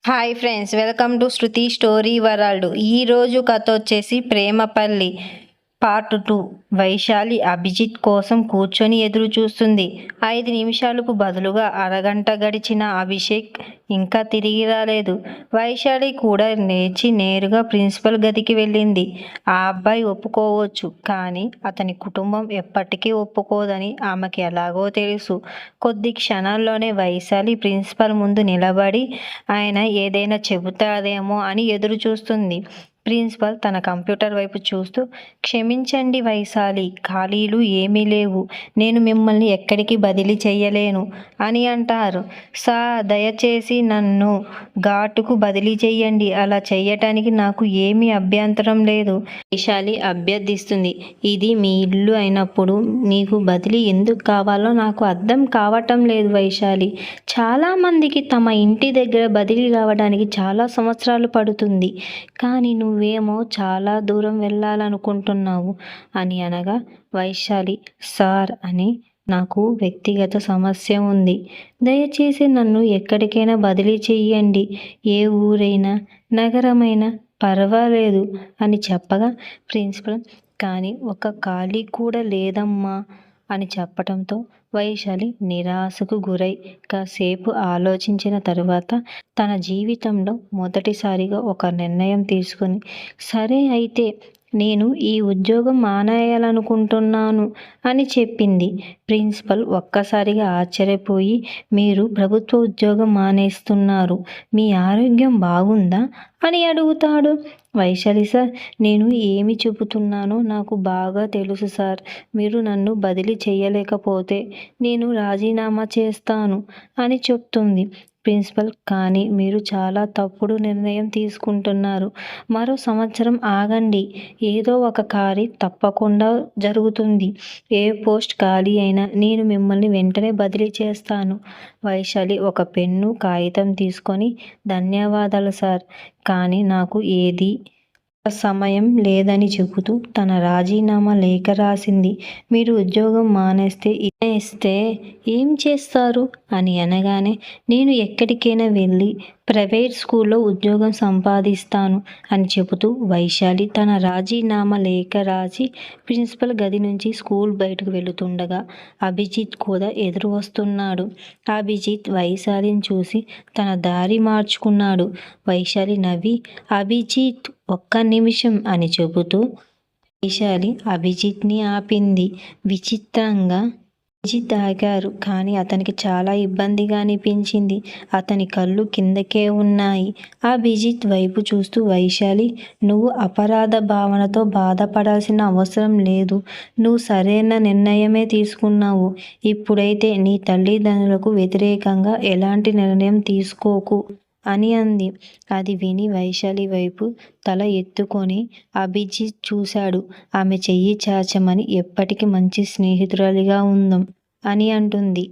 Hi friends, welcome to Shruti story world. ఈరోజు కథ వచ్చేసి ప్రేమపల్లి పార్ట్ 2. వైశాలి అభిజిత్ కోసం కూర్చొని ఎదురు చూస్తుంది. 5 నిమిషాలకు బదులుగా అరగంట గడిచిన అభిషేక్ ఇంకా తిరిగి రాలేదు. వైశాలి కూడా లేచి నేరుగా ప్రిన్సిపల్ గదికి వెళ్ళింది. ఆ అబ్బాయి ఒప్పుకోవచ్చు, కానీ అతని కుటుంబం ఎప్పటికీ ఒప్పుకోదని ఆమెకి ఎలాగో తెలుసు. కొద్ది క్షణాల్లోనే వైశాలి ప్రిన్సిపల్ ముందు నిలబడి ఆయన ఏదైనా చెబుతాడేమో అని ఎదురు చూస్తుంది. ప్రిన్సిపల్ తన కంప్యూటర్ వైపు చూస్తూ, క్షమించండి వైశాలి, ఖాళీలు ఏమీ లేవు, నేను మిమ్మల్ని ఎక్కడికి బదిలీ చెయ్యలేను అని అంటారు. సార్, దయచేసి నన్ను ఘాటుకు బదిలీ చెయ్యండి, అలా చెయ్యటానికి నాకు ఏమీ అభ్యంతరం లేదు వైశాలి అభ్యర్థిస్తుంది. ఇది మీ ఇల్లు అయినప్పుడు నీకు బదిలీ ఎందుకు కావాలో నాకు అర్థం కావటం లేదు వైశాలి. చాలామందికి తమ ఇంటి దగ్గర బదిలీ రావడానికి చాలా సంవత్సరాలు పడుతుంది, కానీ నువ్వేమో చాలా దూరం వెళ్ళాలనుకుంటున్నావు అని అనగా వైశాలి, సార్ అని నాకు వ్యక్తిగత సమస్య ఉంది, దయచేసి నన్ను ఎక్కడికైనా బదిలీ చెయ్యండి, ఏ ఊరైనా నగరమైనా పర్వాలేదు అని చెప్పగా ప్రిన్సిపల్, కానీ ఒక ఖాళీ కూడా లేదమ్మా అని చెప్పటంతో వైశాలి నిరాశకు గురై కాసేపు ఆలోచించిన తరువాత తన జీవితంలో మొదటిసారిగా ఒక నిర్ణయం తీసుకుని, సరే అయితే నేను ఈ ఉద్యోగం మానేయాలనుకుంటున్నాను అని చెప్పింది. ప్రిన్సిపల్ ఒక్కసారిగా ఆశ్చర్యపోయి, మీరు ప్రభుత్వ ఉద్యోగం మానేస్తున్నారు, మీ ఆరోగ్యం బాగుందా అని అడుగుతాడు. వైశాలి, సార్, నేను ఏమి చెబుతున్నానో నాకు బాగా తెలుసు సార్, మీరు నన్ను బదిలీ చేయలేకపోతే నేను రాజీనామా చేస్తాను అని చెప్తుంది. ప్రిన్సిపల్, కానీ మీరు చాలా తప్పుడు నిర్ణయం తీసుకుంటున్నారు, మరో సంవత్సరం ఆగండి, ఏదో ఒక ఖాళీ తప్పకుండా జరుగుతుంది, ఏ పోస్ట్ ఖాళీ అయినా నేను మిమ్మల్ని వెంటనే బదిలీ చేస్తాను. వైశాలి ఒక పెన్ను కాగితం తీసుకొని, ధన్యవాదాలు సార్, కానీ నాకు ఏది సమయం లేదని చెబుతూ తన రాజీనామా లేఖ రాసింది. మీరు ఉద్యోగం మానేస్తే ఏం చేస్తారు అని అనగానే, నేను ఎక్కడికైనా వెళ్ళి ప్రైవేట్ స్కూల్లో ఉద్యోగం సంపాదిస్తాను అని చెబుతూ వైశాలి తన రాజీనామా లేఖ రాసి ప్రిన్సిపల్ గది నుంచి స్కూల్ బయటకు వెళుతుండగా అభిజిత్ కూడా ఎదురు వస్తున్నాడు. అభిజిత్ వైశాలిని చూసి తన దారి మార్చుకున్నాడు. వైశాలి నవ్వి, అభిజిత్ ఒక్క నిమిషం అని చెబుతూ వైశాలి అభిజిత్ని ఆపింది. విచిత్రంగా అభిజిత్ ఆగారు, కానీ అతనికి చాలా ఇబ్బందిగా అనిపించింది. అతని కళ్ళు కిందకే ఉన్నాయి. అభిజిత్ వైపు చూస్తూ, వైశాలి, నువ్వు అపరాధ భావనతో బాధపడాల్సిన అవసరం లేదు, నువ్వు సరైన నిర్ణయమే తీసుకున్నావు, ఇప్పుడైతే నీ తల్లిదండ్రులకు వ్యతిరేకంగా ఎలాంటి నిర్ణయం తీసుకోకు అని అంది. అది విని వైశాలి వైపు తల ఎత్తుకొని అభిజిత్ చూశాడు. ఆమె చెయ్యి చాచమని, ఎప్పటికీ మంచి స్నేహితురాలిగా ఉందాం అని అంటుంది.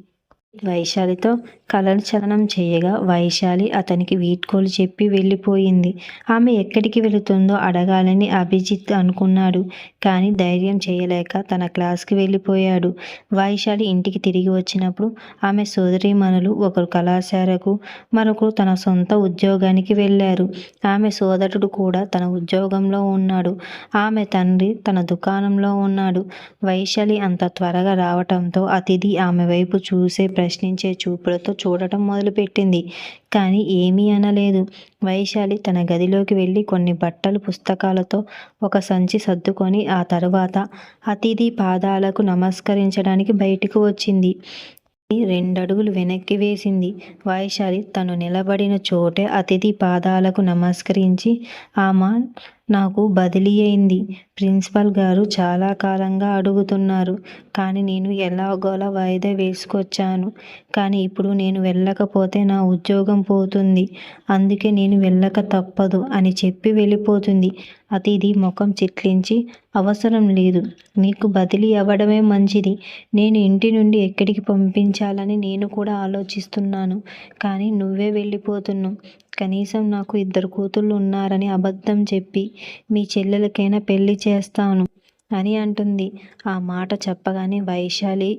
వైశాలితో కలచలనం చేయగా వైశాలి అతనికి వీడ్కోలు చెప్పి వెళ్ళిపోయింది. ఆమె ఎక్కడికి వెళుతుందో అడగాలని అభిజిత్ అనుకున్నాడు, కానీ ధైర్యం చేయలేక తన క్లాస్కి వెళ్ళిపోయాడు. వైశాలి ఇంటికి తిరిగి వచ్చినప్పుడు ఆమె సోదరీమణులు ఒకరు కళాశాలకు, మరొకరు తన సొంత ఉద్యోగానికి వెళ్ళారు. ఆమె సోదరుడు కూడా తన ఉద్యోగంలో ఉన్నాడు. ఆమె తండ్రి తన దుకాణంలో ఉన్నాడు. వైశాలి అంత త్వరగా రావటంతో అతిథి ఆమె వైపు చూసే ప్రశ్నించే చూపులతో చూడటం మొదలుపెట్టింది, కానీ ఏమీ అనలేదు. వైశాలి తన గదిలోకి వెళ్ళి కొన్ని బట్టలు, పుస్తకాలతో ఒక సంచి సర్దుకొని ఆ తరువాత అతిథి పాదాలకు నమస్కరించడానికి బయటకు వచ్చింది. 2 అడుగులు వెనక్కి వేసింది. వైశాలి తను నిలబడిన చోటే అతిథి పాదాలకు నమస్కరించి, ఆమె నాకు బదిలీ అయింది, ప్రిన్సిపల్ గారు చాలా కాలంగా అడుగుతున్నారు, కానీ నేను ఎలాగోలా వాయిదా వేసుకొచ్చాను, కానీ ఇప్పుడు నేను వెళ్ళకపోతే నా ఉద్యోగం పోతుంది, అందుకే నేను వెళ్ళక తప్పదు అని చెప్పి వెళ్ళిపోతుంది. అతిథి ముఖం చిట్లించి, అవసరం లేదు, నీకు బదిలీ అవ్వడమే మంచిది, నేను ఇంటి నుండి ఎక్కడికి పంపించాలని నేను కూడా ఆలోచిస్తున్నాను, కానీ నువ్వే వెళ్ళిపోతున్నావు, కనీసం నాకు 2 కూతుళ్ళు ఉన్నారని అబద్ధం చెప్పి మీ చెల్లెలకైనా పెళ్లి చేస్తాను అని అంటుంది. ఆ మాట చెప్పగానే వైశాలి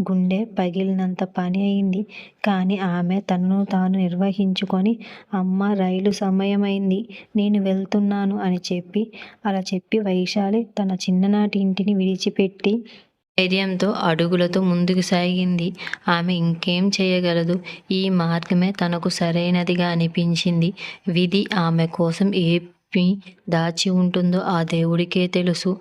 గుండె పగిలినంత పని అయింది. కానీ ఆమె తనను తాను నిర్వహించుకొని, అమ్మ రైలు సమయమైంది, నేను వెళ్తున్నాను అని అలా చెప్పి వైశాలి తన చిన్ననాటి ఇంటిని విడిచిపెట్టి ధైర్యంతో అడుగులతో ముందుకు సాగింది. ఆమె ఇంకేం చేయగలదు? ఈ మార్గమే తనకు సరైనదిగా అనిపించింది. విధి ఆమె కోసం ఏమి దాచి ఉంటుందో ఆ దేవుడికే తెలుసు.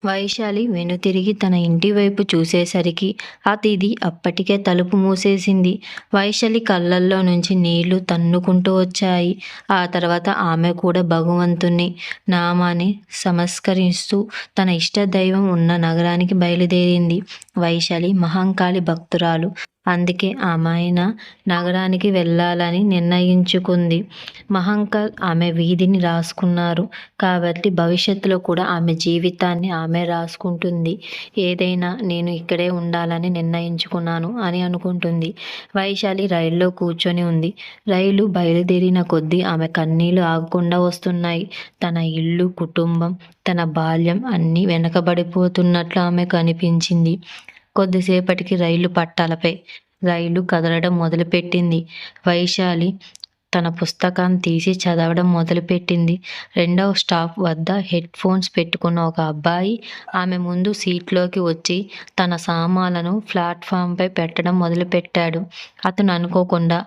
వైశాలి వెనుతిరిగి తన ఇంటి వైపు చూసేసరికి అతిథి అప్పటికే తలుపు మూసేసింది. వైశాలి కళ్ళల్లో నుంచి నీళ్లు తన్నుకుంటూ వచ్చాయి. ఆ తర్వాత ఆమె కూడా భగవంతుని నామాన్ని సమస్కరిస్తూ తన ఇష్ట దైవం ఉన్న నగరానికి బయలుదేరింది. వైశాలి మహంకాళి భక్తురాలు. అందుకే ఆమె నగరానికి వెళ్ళాలని నిర్ణయించుకుంది. మహంకాళ్ ఆమె వీధిని రాసుకున్నారు కాబట్టి భవిష్యత్తులో కూడా ఆమె జీవితాన్ని ఆమె రాసుకుంటుంది. ఏదైనా నేను ఇక్కడే ఉండాలని నిర్ణయించుకున్నాను అని అనుకుంటుంది. వైశాలి రైల్లో కూర్చొని ఉంది. రైలు బయలుదేరిన కొద్దీ ఆమె కన్నీళ్లు ఆగకుండా వస్తున్నాయి. తన ఇల్లు, కుటుంబం, తన బాల్యం అన్నీ వెనకబడిపోతున్నట్లు ఆమెకు అనిపించింది. కొద్దిసేపటికి రైలు కదలడం మొదలుపెట్టింది. వైశాలి తన పుస్తకాన్ని తీసి చదవడం మొదలుపెట్టింది. 2వ స్టాప్ వద్ద హెడ్ ఫోన్స్ పెట్టుకున్న ఒక అబ్బాయి ఆమె ముందు సీట్లోకి వచ్చి తన సామాన్లను ప్లాట్ఫామ్పై పెట్టడం మొదలుపెట్టాడు. అతను అనుకోకుండా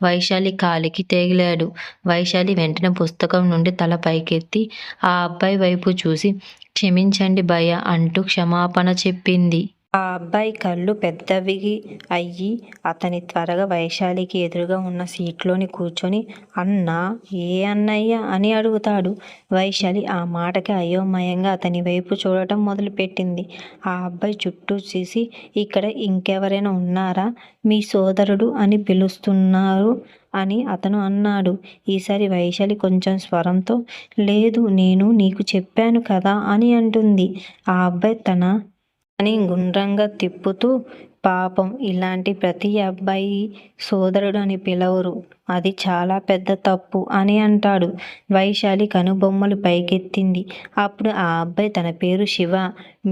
వైశాలి కాలికి తగిలాడు. వైశాలి వెంటనే పుస్తకం నుండి తల పైకెత్తి ఆ అబ్బాయి వైపు చూసి, క్షమించండి భయ్యా అంటూ క్షమాపణ చెప్పింది. ఆ అబ్బాయి కళ్ళు పెద్దవి అయ్యి అతని త్వరగా వైశాలికి ఎదురుగా ఉన్న సీట్లోని కూర్చొని, అన్నా, ఏ అన్నయ్య అని అడుగుతాడు. వైశాలి ఆ మాటకి అయోమయంగా అతని వైపు చూడటం మొదలుపెట్టింది. ఆ అబ్బాయి చుట్టూ చూసి, ఇక్కడ ఇంకెవరైనా ఉన్నారా? మీ సోదరుడు అని పిలుస్తున్నారు అని అతను అన్నాడు. ఈసారి వైశాలి కొంచెం స్వరంతో, లేదు, నేను నీకు చెప్పాను కదా అని అంటుంది. ఆ అబ్బాయి అని గుండ్రంగా తిప్పుతూ, పాపం, ఇలాంటి ప్రతి అబ్బాయి సోదరుడు అని పిలవరు, అది చాలా పెద్ద తప్పు అని అంటాడు. వైశాలి కనుబొమ్మలు పైకెత్తింది. అప్పుడు ఆ అబ్బాయి, తన పేరు శివ,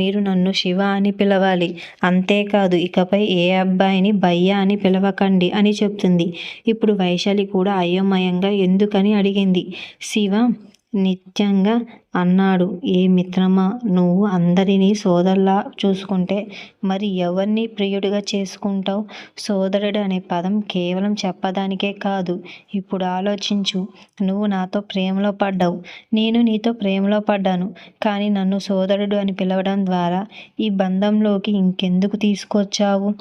మీరు నన్ను శివ అని పిలవాలి, అంతేకాదు ఇకపై ఏ అబ్బాయిని భయ్యా అని పిలవకండి అని చెప్తుంది. ఇప్పుడు వైశాలి కూడా అయోమయంగా ఎందుకని అడిగింది. శివ నిత్యంగా అన్నాడు. ఏ మిత్రమా, నువ్వు అందరినీ సోదరులా చూసుకుంటే మరి ఎవరిని ప్రియుడిగా చేసుకుంటావు? సోదరుడు అనే పదం కేవలం చెప్పడానికే కాదు. ఇప్పుడు ఆలోచించు. నువ్వు నాతో ప్రేమలో పడ్డావు, నేను నీతో ప్రేమలో పడ్డాను. కానీ నన్ను సోదరుడు అని పిలవడం ద్వారా ఈ బంధంలోకి ఇంకెందుకు తీసుకొచ్చావు?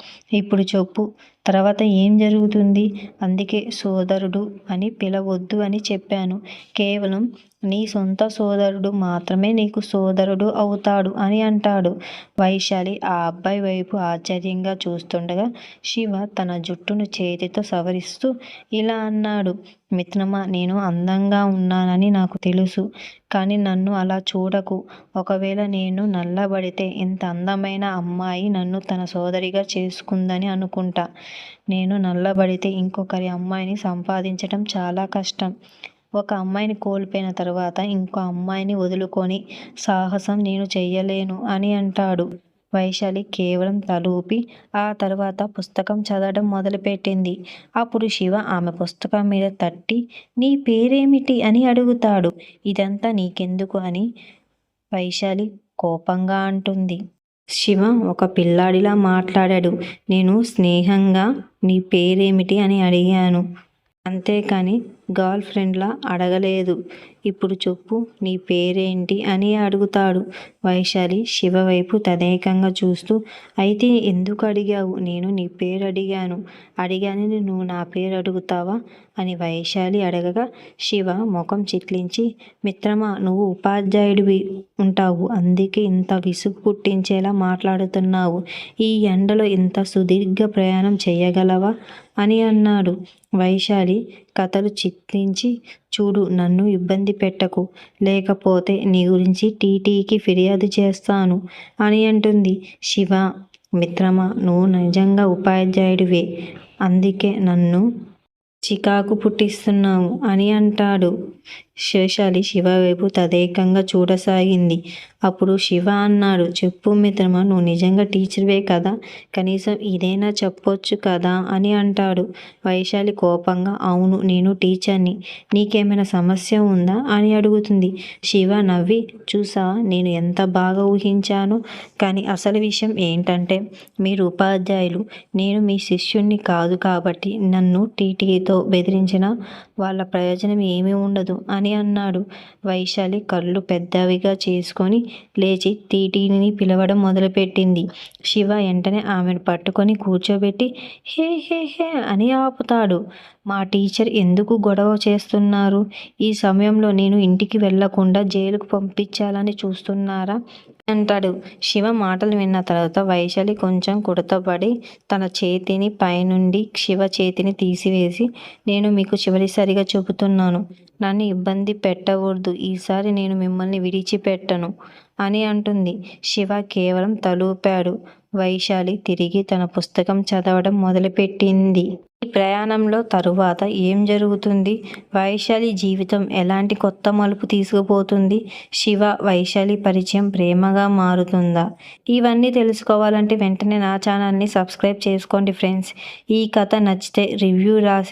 ఇప్పుడు చెప్పు, తర్వాత ఏం జరుగుతుంది? అందుకే సోదరుడు అని పిలవొద్దు అని చెప్పాను. కేవలం నీ సొంత సోదరుడు మాత్రమే నీకు సోదరుడు అవుతాడు అని అంటాడు. వైశాలి ఆ అబ్బాయి వైపు ఆశ్చర్యంగా చూస్తుండగా శివ తన జుట్టును చేతితో సవరిస్తూ ఇలా అన్నాడు. మిత్రమా, నేను అందంగా ఉన్నానని నాకు తెలుసు, కానీ నన్ను అలా చూడకు. ఒకవేళ నేను నల్లబడితే ఇంత అందమైన అమ్మాయి నన్ను తన సోదరిగా చేసుకుందని అనుకుంటా. నేను నల్లబడితే ఇంకొకరి అమ్మాయిని సంపాదించడం చాలా కష్టం. ఒక అమ్మాయిని కోల్పోయిన తర్వాత ఇంకో అమ్మాయిని వదులుకొని సాహసం నేను చెయ్యలేను అని అంటాడు. వైశాలి కేవలం తల ఊపి ఆ తర్వాత పుస్తకం చదవడం మొదలుపెట్టింది. అప్పుడు శివ ఆమె పుస్తకం మీద తట్టి, నీ పేరేమిటి అని అడుగుతాడు. ఇదంతా నీకెందుకు అని వైశాలి కోపంగా అంటుంది. శివ ఒక పిల్లాడిలా మాట్లాడాడు. నేను స్నేహంగా నీ పేరేమిటి అని అడిగాను, అంతేకాని గర్ల్ ఫ్రెండ్లా అడగలేదు. ఇప్పుడు చెప్పు, నీ పేరేంటి అని అడుగుతాడు. వైశాలి శివ వైపు తదేకంగా చూస్తూ, అయితే ఎందుకు అడిగావు? నేను నీ పేరు అడిగాను, నువ్వు నా పేరు అడుగుతావా అని వైశాలి అడగగా శివ ముఖం చిట్లించి, మిత్రమా, నువ్వు ఉపాధ్యాయుడివి ఉంటావు, అందుకే ఇంత విసుగు పుట్టించేలా మాట్లాడుతున్నావు. ఈ ఎండలో ఇంత సుదీర్ఘ ప్రయాణం చేయగలవా అని అన్నాడు. వైశాలి కథలు చిట్లించి, చూడు, నన్ను ఇబ్బంది పెట్టకు, లేకపోతే నీ గురించి టీటీకి ఫిర్యాదు చేస్తాను అని అంటుంది. శివ, మిత్రమా, నువ్వు నిజంగా ఉపాధ్యాయుడివే, అందుకే నన్ను చికాకు పుట్టిస్తున్నావు అని అంటాడు. శేషాలి శివ వైపు తదేకంగా చూడసాగింది. అప్పుడు శివ అన్నాడు, చెప్పు మిత్రమా, నువ్వు నిజంగా టీచర్వే కదా, కనీసం ఇదైనా చెప్పొచ్చు కదా అని అంటాడు. వైశాలి కోపంగా, అవును నేను టీచర్ని, నీకేమైనా సమస్య ఉందా అని అడుగుతుంది. శివ నవ్వి, చూసావా నేను ఎంత బాగా ఊహించానో, కానీ అసలు విషయం ఏంటంటే మీరు ఉపాధ్యాయులు, నేను మీ శిష్యుణ్ణి కాదు కాబట్టి నన్ను టీటీతో బెదిరించిన వాళ్ళ ప్రయోజనం ఏమీ ఉండదు అని అన్నాడు. వైశాలి కళ్ళు పెద్దవిగా చేసుకొని లేచి టీటీని పిలవడం మొదలుపెట్టింది. శివ వెంటనే ఆమెను పట్టుకొని కూర్చోబెట్టి హే హే హే అని ఆపుతాడు. మా టీచర్ ఎందుకు గొడవ చేస్తున్నారు? ఈ సమయంలో నేను ఇంటికి వెళ్లకుండా జైలుకు పంపించాలని చూస్తున్నారా అంటాడు. శివ మాటలు విన్న తర్వాత వైశాలి కొంచెం కుడతపడి తన చేతిని పైనుండి శివ చేతిని తీసివేసి, నేను మీకు చివరిసారిగా చెబుతున్నాను, నన్ను ఇబ్బంది పెట్టకూడదు, ఈసారి నేను మిమ్మల్ని విడిచిపెట్టను అని అంటుంది. శివ కేవలం తలూపాడు. వైశాలి తిరిగి తన పుస్తకం చదవడం మొదలుపెట్టింది. ఈ ప్రయాణంలో తరువాత ఏం జరుగుతుంది? వైశాలి జీవితం ఎలాంటి కొత్త మలుపు తీసుకుపోతుంది? శివ వైశాలి పరిచయం ప్రేమగా మారుతుందా? ఇవన్నీ తెలుసుకోవాలంటే వెంటనే నా ఛానల్ని సబ్స్క్రైబ్ చేసుకోండి ఫ్రెండ్స్. ఈ కథ నచ్చితే రివ్యూ రాసి